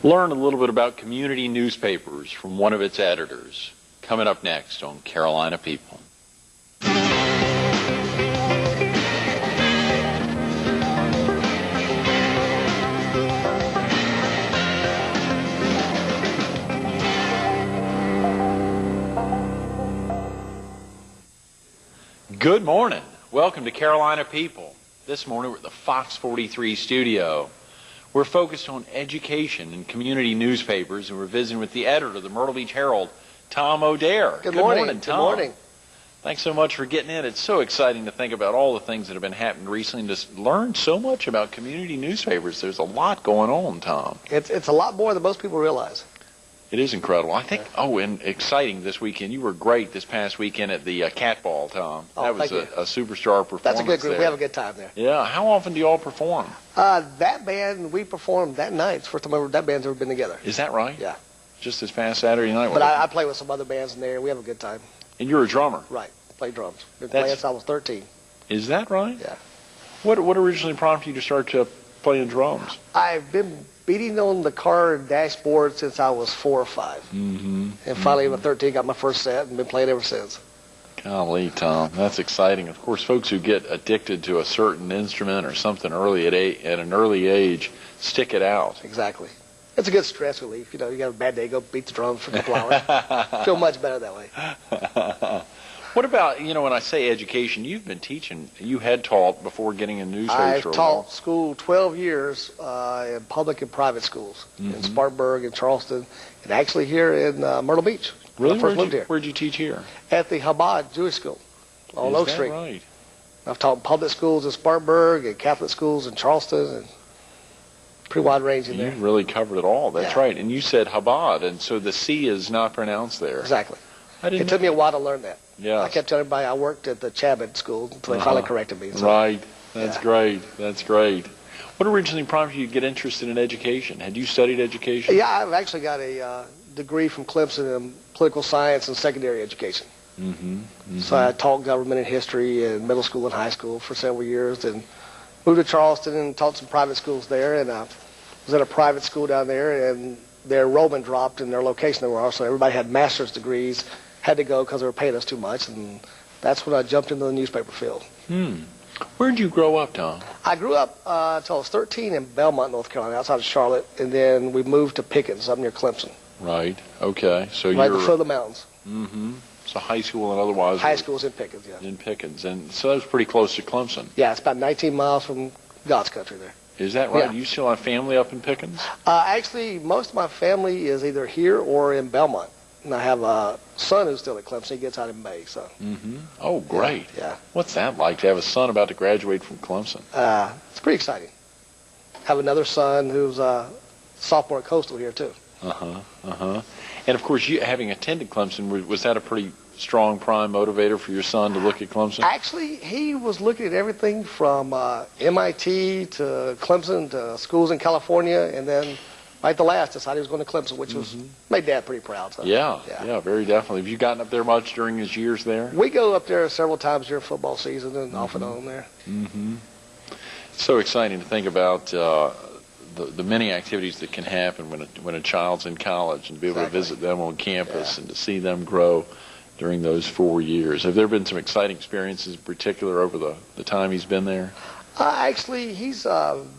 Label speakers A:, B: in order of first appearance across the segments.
A: Learn a little bit about community newspapers from one of its editors. Coming up next on Carolina People. Good morning. Welcome to Carolina People. This morning we're at the Fox 43 studio. We're focused on education and community newspapers, and we're visiting with the editor of the Myrtle Beach Herald, Tom O'Dare.
B: Good morning, Tom.
A: Good morning. Thanks so much for getting in. It's so exciting to think about all the things that have been happening recently and just learn so much about community newspapers. There's a lot going on, Tom.
B: It's a lot more than most people realize.
A: It is incredible. I think, and exciting this weekend. You were great this past weekend at the Cat Ball, Tom.
B: Oh,
A: that was a superstar performance.
B: That's a good group.
A: There.
B: We have a good time there.
A: Yeah. How often do you all perform?
B: That band, we performed that night. It's the first time that band's ever been together.
A: Is that right?
B: Yeah.
A: Just this past Saturday night?
B: But I play with some other bands in there. We have a good time.
A: And you're a drummer?
B: Right. Play drums. Been playing since I was 13.
A: Is that right?
B: Yeah.
A: What originally prompted you to start playing drums?
B: I've been beating on the car dashboard since I was 4 or 5.
A: Mm-hmm.
B: And finally, at 13, got my first set and been playing ever since.
A: Golly, Tom, that's exciting. Of course, folks who get addicted to a certain instrument or something early at an early age stick it out.
B: Exactly. It's a good stress relief. You know, you got a bad day, go beat the drums for a couple hours. Feel much better that way.
A: What about, when I say education, you've been teaching, you had taught before getting in newspapers.
B: I've taught school 12 years in public and private schools in Spartanburg and Charleston, and actually here in Myrtle Beach.
A: Really?
B: When I first lived here.
A: Where'd you teach here?
B: At the Chabad Jewish School on Oak Street.
A: Right?
B: I've taught public schools in Spartanburg and Catholic schools in Charleston, and pretty wide range in there.
A: You really covered it all. That's right. And you said Chabad, and so the C is not pronounced there.
B: Exactly.
A: It
B: took me a while to learn that.
A: Yeah.
B: I kept telling everybody I worked at the Chabad school until they finally corrected me. So.
A: Right. That's great. That's great. What originally prompted you to get interested in education? Had you studied education?
B: Yeah, I've actually got a degree from Clemson in political science and secondary education. So I taught government and history in middle school and high school for several years, and moved to Charleston and taught some private schools there, and was at a private school down there, and their enrollment dropped in their location they were on, so everybody had master's degrees, had to go because they were paying us too much, and that's when I jumped into the newspaper field.
A: Where did you grow up, Tom?
B: I grew up until I was 13 in Belmont, North Carolina, outside of Charlotte, and then we moved to Pickens up near Clemson.
A: Right. Okay. So
B: right at the foot of the mountains.
A: So high school and otherwise.
B: High school's in Pickens, yeah.
A: In Pickens, and so that was pretty close to Clemson.
B: Yeah, it's about 19 miles from God's country there.
A: Is that right?
B: Yeah.
A: You still have family up in Pickens?
B: Actually, most of my family is either here or in Belmont. And I have a son who's still at Clemson. He gets out in May, so.
A: Oh, great.
B: Yeah.
A: What's that like to have a son about to graduate from Clemson?
B: It's pretty exciting. Have another son who's a sophomore at Coastal here, too.
A: And, of course, you having attended Clemson, was that a pretty strong prime motivator for your son to look at Clemson?
B: Actually, he was looking at everything from MIT to Clemson to schools in California, and then right at the last decided he was going to Clemson, which was made Dad pretty proud. So.
A: Yeah, very definitely. Have you gotten up there much during his years there?
B: We go up there several times during football season and off and on there.
A: It's so exciting to think about the many activities that can happen when a child's in college, and to be able to visit them on campus and to see them grow during those 4 years. Have there been some exciting experiences in particular over the time he's been there?
B: Actually, he's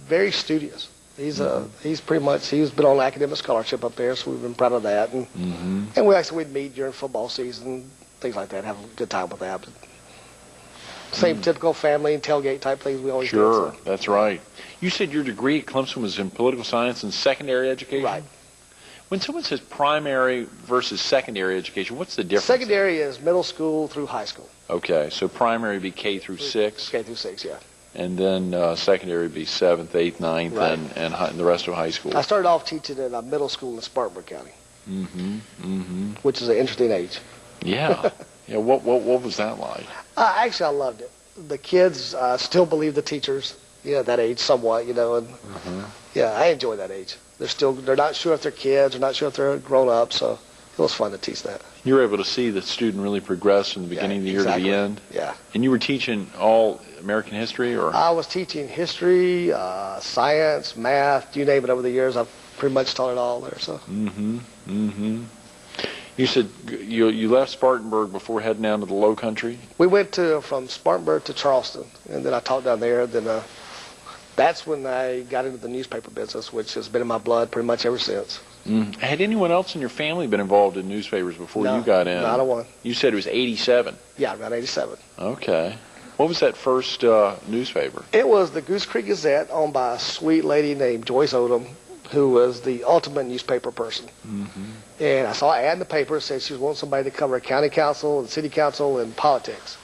B: very studious. He's been on academic scholarship up there, so we've been proud of that. And we'd meet during football season, things like that, have a good time with that. But same typical family and tailgate type things we always do.
A: Sure, that's right. You said your degree at Clemson was in political science and secondary education?
B: Right.
A: When someone says primary versus secondary education, what's the difference?
B: Secondary is middle school through high school.
A: Okay, so primary would be K through 6?
B: K through 6, yeah.
A: And then secondary would be 7th, 8th, 9th,
B: right.
A: and the rest of high school.
B: I started off teaching at a middle school in Spartanburg County, which is an interesting age.
A: Yeah. Yeah. What was that like?
B: Actually, I loved it. The kids still believe the teachers, that age somewhat, and yeah, I enjoy that age. They're not sure if they're kids, they're not sure if they're grown up, so it was fun to teach that.
A: You were able to see the student really progress from the beginning of the year
B: exactly.
A: to the end?
B: Yeah.
A: And you were teaching all American history, or?
B: I was teaching history, science, math, you name it over the years. I've pretty much taught it all there. So.
A: Mm-hmm. Mm-hmm. You said you left Spartanburg before heading down to the Low Country?
B: We went from Spartanburg to Charleston, and then I taught down there. Then that's when I got into the newspaper business, which has been in my blood pretty much ever since.
A: Mm. Had anyone else in your family been involved in newspapers before you got in?
B: Not a one.
A: You said it was 87?
B: Yeah, around 87.
A: Okay. What was that first newspaper?
B: It was the Goose Creek Gazette, owned by a sweet lady named Joyce Odom, who was the ultimate newspaper person.
A: Mm-hmm.
B: And I saw an ad in the paper that said she was wanting somebody to cover county council and city council and politics.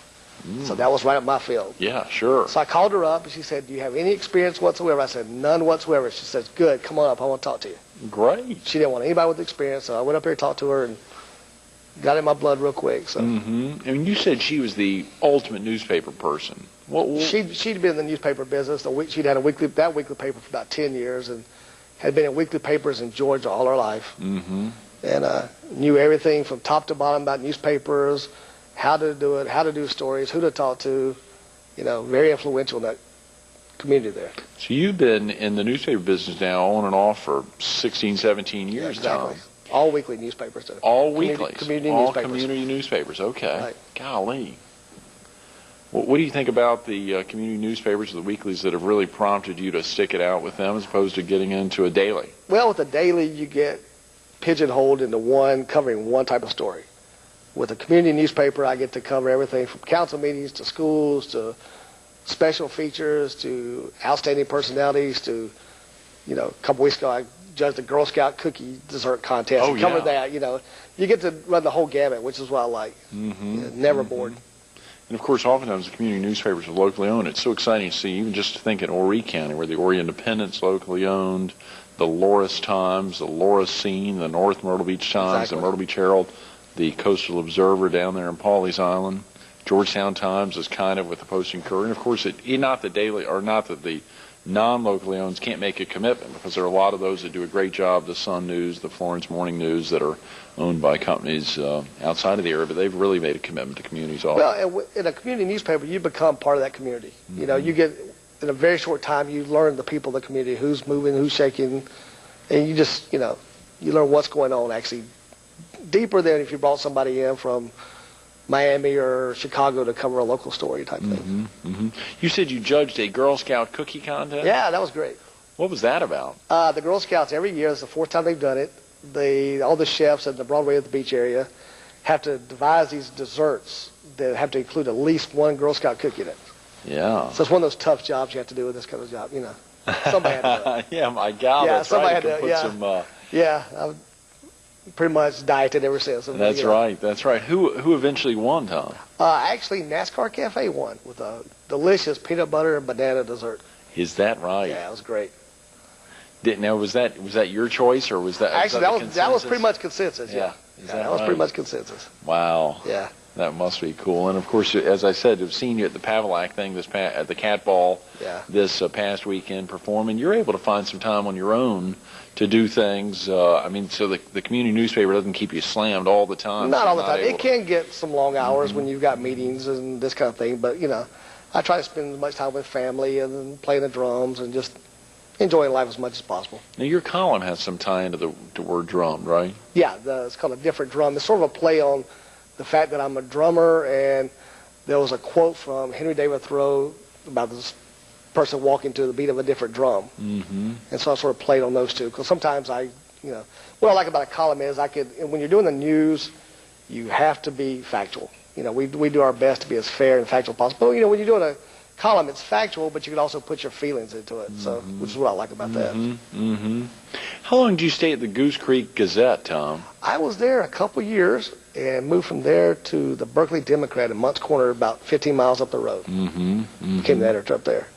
B: So that was right up my field.
A: Yeah, sure.
B: So I called her up, and she said, do you have any experience whatsoever? I said, none whatsoever. She says, good, come on up, I want to talk to you.
A: Great.
B: She didn't want anybody with experience, so I went up here and talked to her and got in my blood real quick. So
A: Mm-hmm. And you said she was the ultimate newspaper person.
B: She'd been in the newspaper business. She'd had weekly paper for about 10 years and had been in weekly papers in Georgia all her life.
A: Mm-hmm.
B: And knew everything from top to bottom about newspapers, how to do it, how to do stories, who to talk to. Very influential in that community there.
A: So you've been in the newspaper business now on and off for 16, 17 years,
B: Yeah, exactly.
A: Tom.
B: All weekly newspapers. Too.
A: All weekly?
B: Community
A: all
B: newspapers.
A: Community newspapers, okay.
B: Right.
A: Golly. What do you think about the community newspapers, the weeklies, that have really prompted you to stick it out with them as opposed to getting into a daily?
B: Well, with a daily, you get pigeonholed into covering one type of story. With a community newspaper, I get to cover everything from council meetings to schools to special features to outstanding personalities to, a couple weeks ago I judged the Girl Scout cookie dessert contest.
A: Oh,
B: and covered
A: yeah.
B: that, you get to run the whole gamut, which is what I like.
A: Mm-hmm.
B: Never bored.
A: And, of course, oftentimes the community newspapers are locally owned. It's so exciting to see, even just to think in Horry County, where the Horry Independent's locally owned, the Loris Times, the Loris Scene, the North Myrtle Beach Times,
B: Exactly.
A: the Myrtle Beach Herald, the Coastal Observer down there in Pawleys Island. Georgetown Times is kind of with the Post and Courier. And, of course, not that the non-locally owned can't make a commitment, because there are a lot of those that do a great job, the Sun News, the Florence Morning News, that are owned by companies outside of the area, but they've really made a commitment to communities also.
B: Well, in a community newspaper, you become part of that community.
A: Mm-hmm.
B: You get, in a very short time, you learn the people of the community, who's moving, who's shaking, and you just, you learn what's going on actually deeper than if you brought somebody in from Miami or Chicago to cover a local story type thing.
A: Mm-hmm. Mm-hmm. You said you judged a Girl Scout cookie contest?
B: Yeah, that was great.
A: What was that about?
B: The Girl Scouts, every year, it's the fourth time they've done it. All the chefs at the Broadway at the beach area have to devise these desserts that have to include at least one Girl Scout cookie in it.
A: Yeah.
B: So it's one of those tough jobs you have to do with this kind of job, Somebody had to do it.
A: Yeah, my God,
B: Yeah,
A: that's
B: somebody
A: right. You
B: had
A: can
B: to-
A: put
B: yeah.
A: some,
B: Yeah, I've pretty much dieted ever since.
A: that's right, that's right. Who eventually won, Tom?
B: Actually, NASCAR Cafe won with a delicious peanut butter and banana dessert.
A: Is that right?
B: Yeah, it was great.
A: Now, was that your choice, or was that
B: Actually,
A: the
B: that was
A: consensus?
B: pretty much consensus. Yeah,
A: Is
B: Yeah,
A: that
B: that was
A: right?
B: pretty much consensus.
A: Wow.
B: Yeah.
A: That must be cool. And, of course, as I said, I've seen you at the Pavlak thing at the Cat Ball
B: Yeah.
A: this past weekend performing. You're able to find some time on your own to do things. So the community newspaper doesn't keep you slammed all the time.
B: Not
A: so
B: all the
A: you're
B: time.
A: able
B: It can get some long hours when you've got meetings and this kind of thing, but, I try to spend as much time with family and playing the drums and just enjoying life as much as possible.
A: Now, your column has some tie into the word drum, right?
B: Yeah, it's called A Different Drum. It's sort of a play on the fact that I'm a drummer, and there was a quote from Henry David Thoreau about this person walking to the beat of a different drum.
A: Mm-hmm.
B: And so I sort of played on those two, because sometimes what I like about a column is when you're doing the news, you have to be factual. We do our best to be as fair and factual as possible. But, when you're doing a column, it's factual, but you can also put your feelings into it, so which is what I like about that.
A: Mm-hmm. How long did you stay at the Goose Creek Gazette, Tom?
B: I was there a couple years and moved from there to the Berkeley Democrat in Moncks Corner, about 15 miles up the road.
A: Mm-hmm. Mm-hmm.
B: Became the editor up there.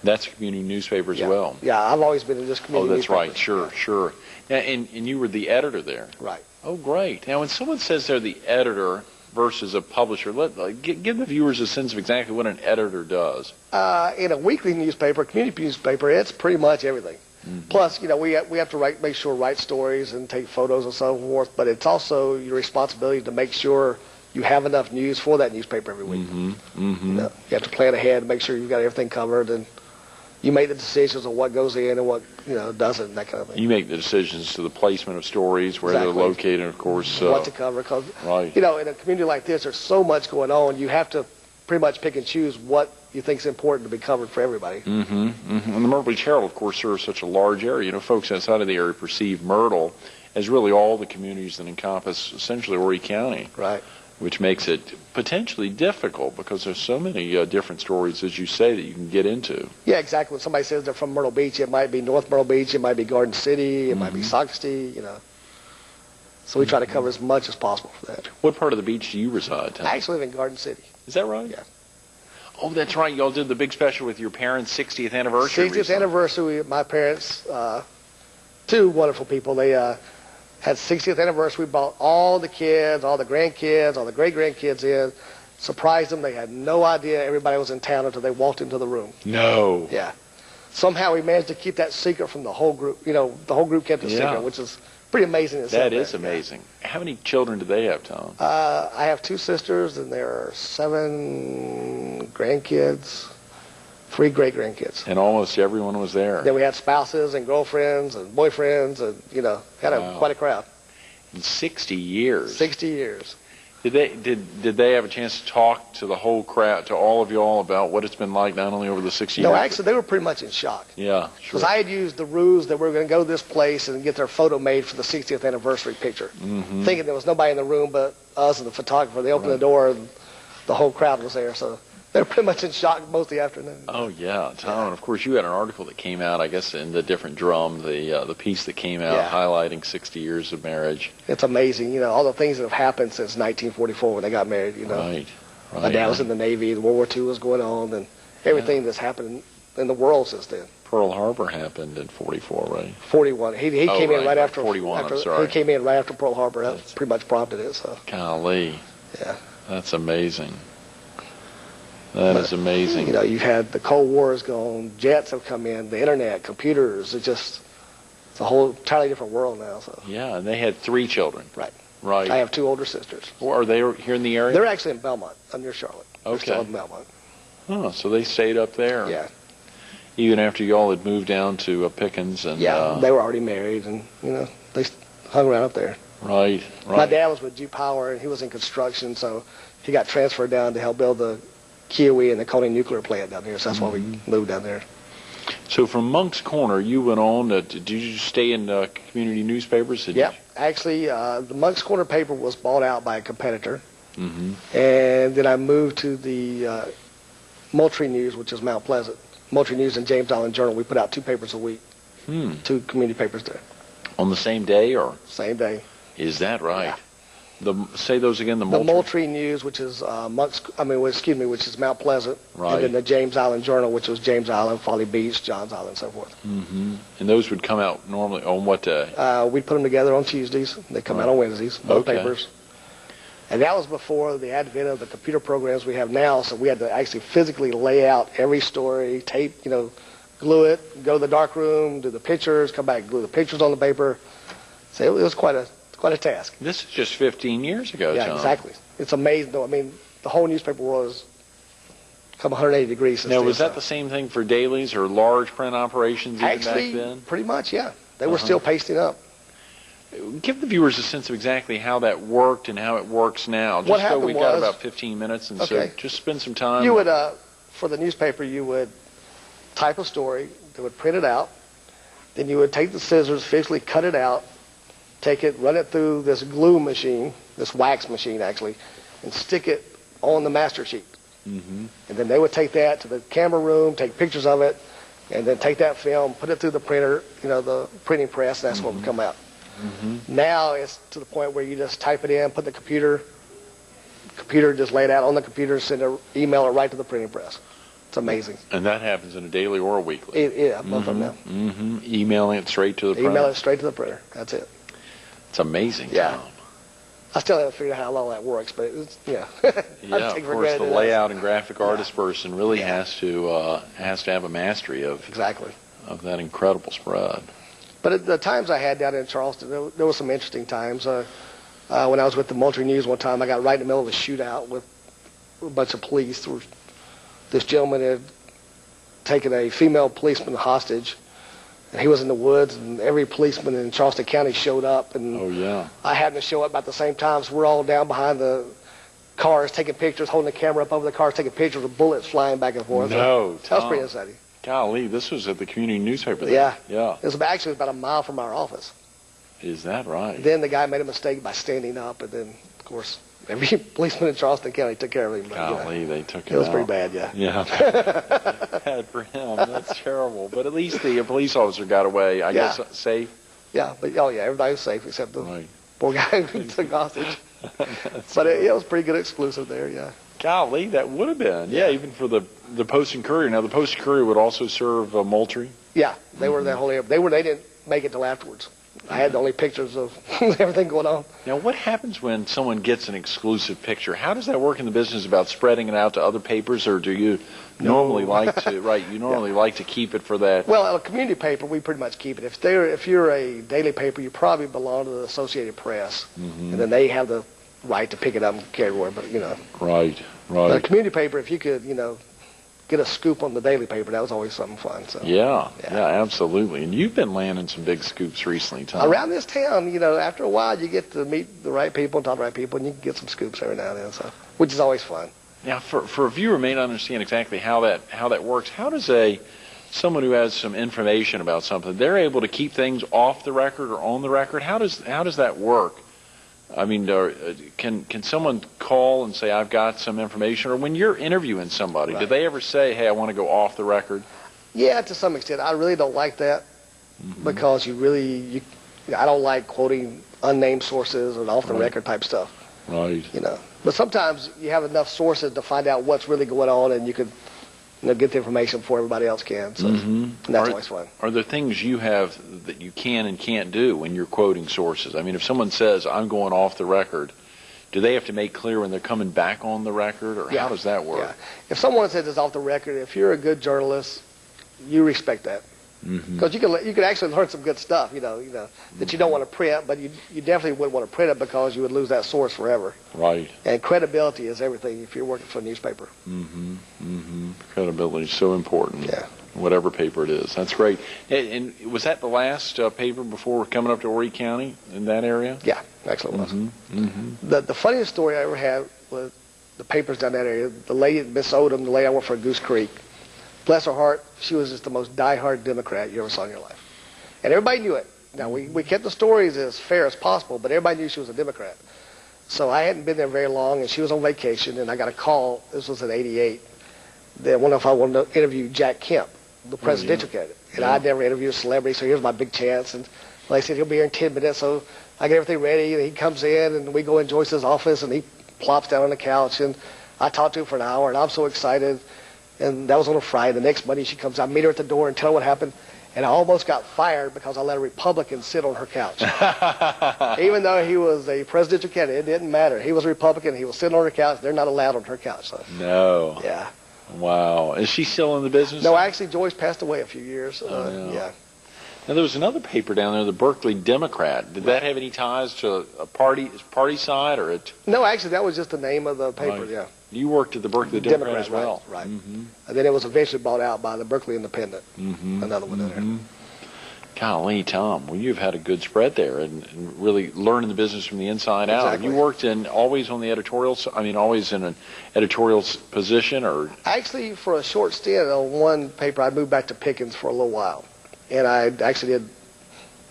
A: That's a community newspaper as
B: Yeah.
A: well.
B: Yeah, I've always been in just community
A: Oh, that's right.
B: newspapers.
A: Sure. Now, and you were the editor there.
B: Right.
A: Oh, great. Now, when someone says they're the editor versus a publisher, give the viewers a sense of exactly what an editor does.
B: In a weekly newspaper, community newspaper, it's pretty much everything. Plus, we have to make sure write stories and take photos and so forth. But it's also your responsibility to make sure you have enough news for that newspaper every week. You have to plan ahead, make sure you've got everything covered, and you make the decisions on what goes in and what doesn't, and that kind of thing.
A: You make the decisions to the placement of stories, where they're located, of course.
B: What to cover, because
A: right.
B: in a community like this, there's so much going on. You have to pretty much pick and choose what you think is important to be covered for everybody.
A: And the Myrtle Beach Herald, of course, serves such a large area. Folks outside of the area perceive Myrtle as really all the communities that encompass essentially Horry County.
B: Right.
A: Which makes it potentially difficult because there's so many different stories, as you say, that you can get into.
B: Yeah, exactly. When somebody says they're from Myrtle Beach, it might be North Myrtle Beach, it might be Garden City, it might be Socastee, So we try to cover as much as possible for that.
A: What part of the beach do you reside, Tom?
B: I actually live in Garden City.
A: Is that right?
B: Yeah.
A: Oh, that's right. Y'all did the big special with your parents' 60th anniversary.
B: 60th
A: recently.
B: anniversary. My parents, two wonderful people, they had 60th anniversary. We brought all the kids, all the grandkids, all the great-grandkids in, surprised them. They had no idea everybody was in town until they walked into the room.
A: No.
B: Yeah. Somehow we managed to keep that secret from the whole group. The whole group kept it secret, which is pretty amazing.
A: That is amazing. Yeah. How many children do they have, Tom?
B: I have two sisters, and there are 7 grandkids, 3 great-grandkids.
A: And almost everyone was there.
B: Then we had spouses and girlfriends and boyfriends, and, had quite a crowd.
A: In 60 years.
B: 60 years.
A: Did they have a chance to talk to the whole crowd, to all of you all, about what it's been like not only over the 60 years?
B: No, actually, they were pretty much in shock.
A: Yeah, sure.
B: Because I had used the ruse that we were going to go to this place and get their photo made for the 60th anniversary picture, thinking there was nobody in the room but us and the photographer. They opened the door, and the whole crowd was there, so they were pretty much in shock most of the afternoon.
A: Oh, yeah, Tom. And, of course, you had an article that came out, I guess, in the Different Drum, the piece that came out highlighting 60 years of marriage.
B: It's amazing, all the things that have happened since 1944 when they got married,
A: Right.
B: My dad was in the Navy, World War II was going on, and everything that's happened in the world since then.
A: Pearl Harbor happened in 44, right?
B: 41. He came in right after
A: 41. I'm sorry.
B: He came in right after Pearl Harbor. That pretty much prompted it. So.
A: Golly.
B: Yeah.
A: That's amazing. That is amazing.
B: You've had the Cold War has gone, jets have come in, the internet, computers. It's a whole entirely different world now. So.
A: Yeah, and they had 3 children.
B: Right.
A: Right.
B: I have 2 older sisters.
A: Well, are they here in the area?
B: They're actually in Belmont, near Charlotte. They're still in Belmont.
A: Oh, so they stayed up there.
B: Yeah.
A: Even after y'all had moved down to Pickens and.
B: Yeah, they were already married, and they hung around up there.
A: Right.
B: My dad was with G Power, and he was in construction, so he got transferred down to help build the Kiowee and the Coney nuclear plant down here. So that's why we moved down there.
A: So from Monk's Corner, you went on. Did you stay in community newspapers?
B: Actually, the Monk's Corner paper was bought out by a competitor, and then I moved to the Moultrie News, which is Mount Pleasant. Moultrie News and James Island Journal. We put out 2 papers a week, 2 community papers there.
A: On the same day, or?
B: Same day.
A: Is that right?
B: Yeah.
A: Say those again. The
B: Moultrie News, which is which is Mount Pleasant,
A: right.
B: And then the James Island Journal, which was James Island, Folly Beach, Johns Island, and so forth.
A: And those would come out normally on what day?
B: We'd put them together on Tuesdays. They come out on Wednesdays, both papers. And that was before the advent of the computer programs we have now, so we had to actually physically lay out every story, tape, glue it, go to the dark room, do the pictures, come back, glue the pictures on the paper. So it was quite a task.
A: This is just 15 years ago,
B: Yeah,
A: John.
B: exactly. It's amazing, though. I mean, the whole newspaper world has come 180 degrees since
A: Now,
B: then.
A: was that the same thing for dailies or large print operations even
B: Actually,
A: back then?
B: pretty much, yeah. They were still pasting up.
A: Give the viewers a sense of exactly how that worked and how it works now.
B: What
A: Just so we've got
B: happened was-
A: about 15 minutes, and
B: Okay.
A: so just spend some time.
B: You would, for the newspaper, you would type a story, they would print it out, then you would take the scissors, physically cut it out, take it, run it through this glue machine, this wax machine actually, and stick it on the master sheet. And then they would take that to the camera room, take pictures of it, and then take that film, put it through the printer, the printing press, and that's what would come out. Now it's to the point where you just type it in, put the computer just lay it out on the computer, email it right to the printing press. It's amazing.
A: And that happens in a daily or a weekly?
B: Both of them now.
A: Emailing it straight to the printer?
B: Email it straight to the printer. That's it.
A: It's amazing,
B: Yeah.
A: Tom.
B: I still haven't figured out how all that works, but it's,
A: Yeah, of course, the layout and graphic artist person really has to have a mastery of
B: exactly
A: of that incredible spread.
B: But at the times I had down in Charleston, there were some interesting times. When I was with the Moultrie News one time, I got right in the middle of a shootout with a bunch of police. This gentleman had taken a female policeman hostage, and he was in the woods, and every policeman in Charleston County showed up. And
A: Oh, yeah.
B: I happened to show up about the same time, so we're all down behind the cars taking pictures, holding the camera up over the cars, taking pictures of bullets flying back and forth.
A: No,
B: That was
A: Tom.
B: pretty exciting.
A: Golly, this was at the community newspaper there.
B: Yeah.
A: Yeah.
B: It was actually about a mile from our office.
A: Is that right?
B: Then the guy made a mistake by standing up, and then, of course, every policeman in Charleston County took care of him. But,
A: Golly, they took him
B: it was
A: out.
B: pretty bad, yeah.
A: Yeah. Bad for him. That's terrible. But at least the police officer got away, I guess, safe.
B: Yeah, but everybody was safe except the
A: Right.
B: poor guy who took hostage. But it was pretty good exclusive there, yeah.
A: Golly, that would have been. Yeah, even for the Post and Courier. Now, the Post and Courier would also serve Moultrie.
B: Yeah, they were that whole area. They didn't make it till afterwards. I had only pictures of everything going on.
A: Now, what happens when someone gets an exclusive picture? How does that work in the business about spreading it out to other papers, or do you normally like to, right, you normally like to keep it for that?
B: Well, a community paper, we pretty much keep it. If you're a daily paper, you probably belong to the Associated Press, and then they have the right to pick it up and carry it everywhere. But,
A: Right,
B: But a
A: right.
B: community paper, if you could, get a scoop on the daily paper, that was always something fun. So
A: Yeah, absolutely. And you've been landing some big scoops recently, Tom.
B: around this town, after a while, you get to meet the right people and talk to the right people, and you can get some scoops every now and then. So, which is always fun.
A: Now, for a viewer who may not understand exactly how that works, how does someone who has some information about something, they're able to keep things off the record or on the record? How does that work? I mean, can someone call and say, I've got some information? Or when you're interviewing somebody, do they ever say, hey, I want to go off the record?
B: Yeah, to some extent. I really don't like that because I don't like quoting unnamed sources and off-the-record type stuff.
A: Right.
B: But sometimes you have enough sources to find out what's really going on, and you can get the information before everybody else can. So and that's always fun.
A: Are there things you have that you can and can't do when you're quoting sources? I mean, if someone says, I'm going off the record, do they have to make clear when they're coming back on the record, or how does that work?
B: Yeah. If someone says it's off the record, if you're a good journalist, you respect that. Because you can actually learn some good stuff, that you don't want to print, but you definitely wouldn't want to print it because you would lose that source forever.
A: Right.
B: And credibility is everything if you're working for a newspaper.
A: Credibility is so important.
B: Yeah.
A: Whatever paper it is. That's great. And was that the last paper before coming up to Horry County in that area?
B: Yeah, actually it was. The funniest story I ever had was the papers down that area. The lady, Miss Odom, the lady I worked for at Goose Creek, bless her heart, she was just the most diehard Democrat you ever saw in your life. And everybody knew it. Now, we kept the stories as fair as possible, but everybody knew she was a Democrat. So I hadn't been there very long, and she was on vacation, and I got a call. This was in '88. They wondered if I wanted to interview Jack Kemp, the presidential candidate. And I'd never interviewed a celebrity, so here's my big chance. And they said he'll be here in 10 minutes, so I get everything ready, and he comes in, and we go in Joyce's office, and he plops down on the couch, and I talked to him for an hour, and I'm so excited. And that was on a Friday. The next Monday she comes out, meet her at the door and tell her what happened. And I almost got fired because I let a Republican sit on her couch. Even though he was a presidential candidate, it didn't matter. He was a Republican. He was sitting on her couch. They're not allowed on her couch. So.
A: No.
B: Yeah.
A: Wow. Is she still in the business?
B: No, actually, Joyce passed away a few years. Yeah.
A: Now, there was another paper down there, the Berkeley Democrat. Did that have any ties to a party side or it?
B: No, actually, that was just the name of the paper,
A: Right.
B: yeah.
A: You worked at the Berkeley Democrat as well.
B: Right. And then it was eventually bought out by the Berkeley Independent, another one in there.
A: Golly, Tom, well, you've had a good spread there and really learning the business from the inside out. Have
B: Exactly.
A: you worked always on the editorial, always in an editorial position or?
B: Actually, for a short stint on one paper, I moved back to Pickens for a little while. And I actually did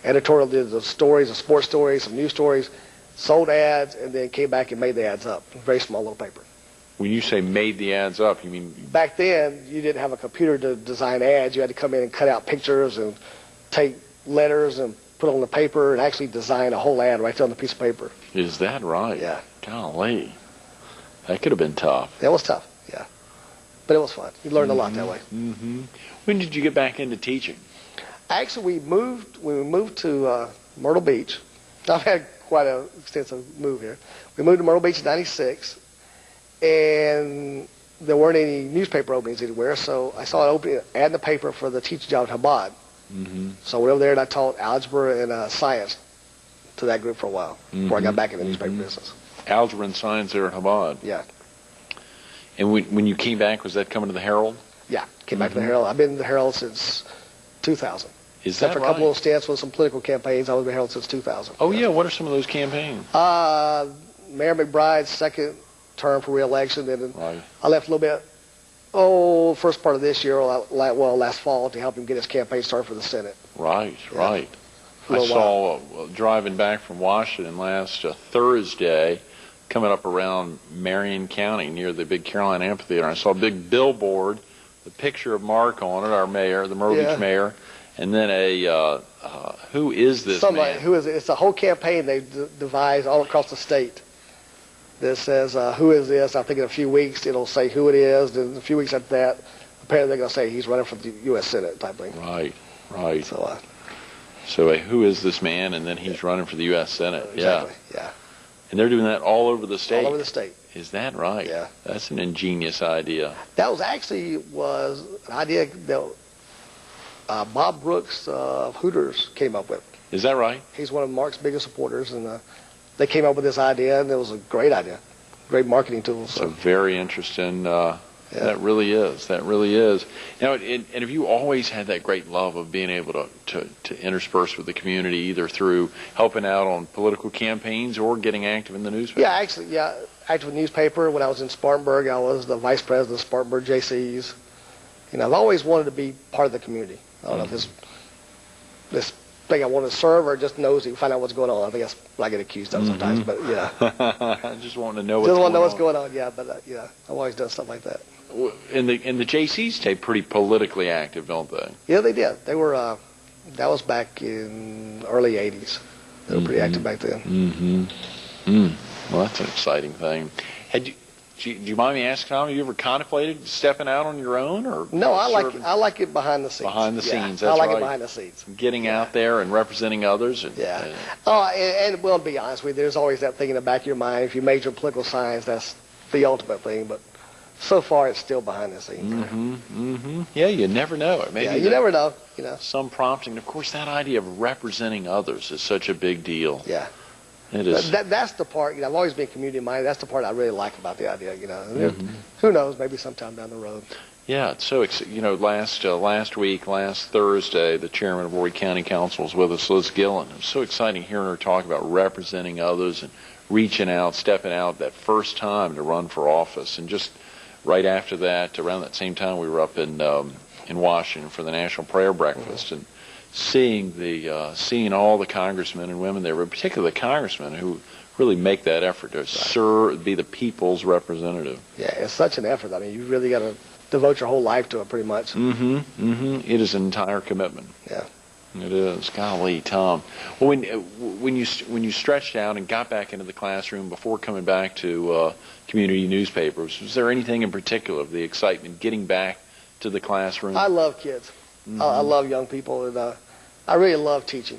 B: the stories, the sports stories, some news stories, sold ads, and then came back and made the ads up. Very small little paper.
A: When you say made the ads up, you mean?
B: Back then, you didn't have a computer to design ads. You had to come in and cut out pictures and take letters and put on the paper and actually design a whole ad right there on the piece of paper.
A: Is that right?
B: Yeah.
A: Golly. That could have been tough.
B: That was tough, yeah. But it was fun. You learned a lot that way.
A: When did you get back into teaching?
B: Actually, we moved to Myrtle Beach. I've had quite an extensive move here. We moved to Myrtle Beach in '96, and there weren't any newspaper openings anywhere, so I saw an opening ad in the paper for the teaching job at Chabad. So I went over there and I taught algebra and science to that group for a while before I got back in the newspaper business.
A: Algebra and science there at Chabad.
B: Yeah.
A: And when you came back, was that coming to the Herald?
B: Yeah, came back to the Herald. I've been in the Herald since 2000.
A: Is
B: Except
A: that
B: for a couple
A: right?
B: of stints with some political campaigns, I was in the Herald since 2000.
A: Oh, yeah. What are some of those campaigns?
B: Mayor McBride's second term for re-election, and then
A: Right.
B: I left a little bit, first part of this year, last fall, to help him get his campaign started for the Senate.
A: Right, right.
B: For a
A: I
B: little
A: saw driving back from Washington last Thursday, coming up around Marion County near the big Carolina Amphitheater. I saw a big billboard, the picture of Mark on it, our mayor, the Myrtle Beach mayor, and then who is this
B: Somebody
A: man?
B: who is it? It's a whole campaign they've devised all across the state that says, who is this? I think in a few weeks it'll say who it is. Then a few weeks after that, apparently they're going to say he's running for the U.S. Senate type thing.
A: Right, right.
B: So,
A: Who is this man? And then he's running for the U.S. Senate.
B: exactly, yeah.
A: And they're doing that all over the state.
B: All over the state.
A: Is that right?
B: Yeah.
A: That's an ingenious idea.
B: That was an idea that Bob Brooks of Hooters came up with.
A: Is that right?
B: He's one of Mark's biggest supporters, and they came up with this idea, and it was a great idea, great marketing tool.
A: So very interesting. That really is. That really is. Now, and have you always had that great love of being able to intersperse with the community, either through helping out on political campaigns or getting active in the newspaper?
B: Yeah, active in the newspaper. When I was in Spartanburg, I was the vice president of Spartanburg JCs. I've always wanted to be part of the community. I don't know if this thing I want to serve or just nosy, find out what's going on. I think that's what I get accused of sometimes, but
A: I just want to know what's
B: just
A: going
B: want to know what's
A: on.
B: going on. Yeah, but I've always done stuff like that.
A: And the JCs stay pretty politically active, don't they?
B: Yeah, they did. They were. That was back in early '80s. They were pretty active back then.
A: Well, that's an exciting thing. Do you mind me asking, Tom, have you ever contemplated stepping out on your own, or
B: No, I
A: serving-
B: like it behind the scenes.
A: Behind the
B: Yeah,
A: scenes, that's
B: I like
A: right.
B: it behind the scenes.
A: getting out there and representing others? And,
B: And well, to be honest with you, there's always that thing in the back of your mind. If you major in political science, that's the ultimate thing. But so far, it's still behind the scenes.
A: Yeah, you never know. Maybe
B: Yeah, you never know.
A: some prompting. Of course, that idea of representing others is such a big deal.
B: Yeah.
A: It is.
B: That's the part. I've always been community minded. That's the part I really like about the idea. Who knows? Maybe sometime down the road.
A: Yeah, it's so last week, last Thursday, the chairman of Horry County Council was with us, Liz Gillen. It was so exciting hearing her talk about representing others and reaching out, stepping out that first time to run for office. And just right after that, around that same time, we were up in Washington for the National Prayer Breakfast and seeing all the congressmen and women there, but particularly the congressmen who really make that effort to be the people's representative.
B: Yeah, it's such an effort. I mean, you really got to devote your whole life to it, pretty much.
A: It is an entire commitment.
B: Yeah.
A: It is. Golly, Tom. Well, when you stretched out and got back into the classroom before coming back to community newspapers, was there anything in particular of the excitement getting back to the classroom?
B: I love kids. I love young people, and I really love teaching.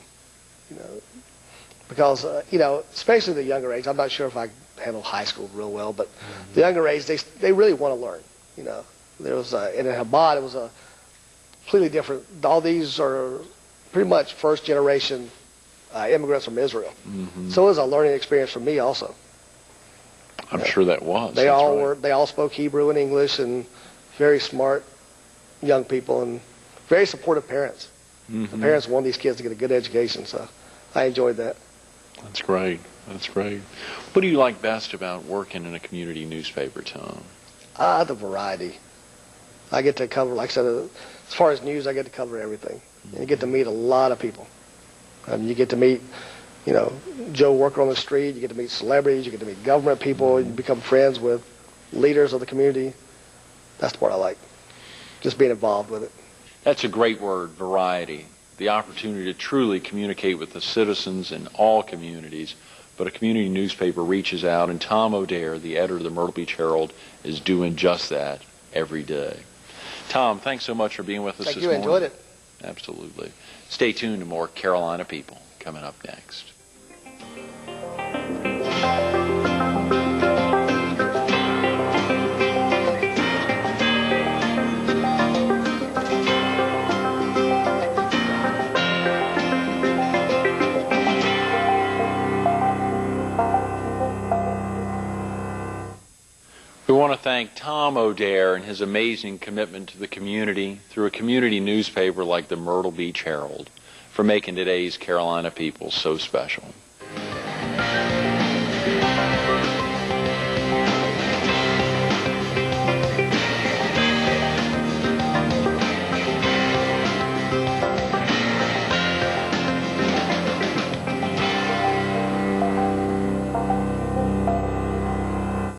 B: Because especially the younger age. I'm not sure if I handle high school real well, but the younger age, they really want to learn. There was in Chabad, it was a completely different. All these are pretty much first generation immigrants from Israel. So it was a learning experience for me also.
A: I'm sure that was.
B: They
A: That's
B: all
A: right.
B: they all spoke Hebrew and English, and very smart young people, and very supportive parents. The parents want these kids to get a good education, so I enjoyed that.
A: That's great. That's great. What do you like best about working in a community newspaper, Tom?
B: The variety. I get to cover, like I said, as far as news, I get to cover everything. And you get to meet a lot of people. You get to meet, Joe worker on the street. You get to meet celebrities. You get to meet government people. You become friends with leaders of the community. That's the part I like, just being involved with it.
A: That's a great word, variety. The opportunity to truly communicate with the citizens in all communities. But a community newspaper reaches out, and Tom O'Dare, the editor of the Myrtle Beach Herald, is doing just that every day. Tom, thanks so much for being with us this morning.
B: Thank you. Enjoyed it.
A: Absolutely. Stay tuned to more Carolina People coming up next. want to thank Tom O'Dare and his amazing commitment to the community through a community newspaper like the Myrtle Beach Herald for making today's Carolina people so special.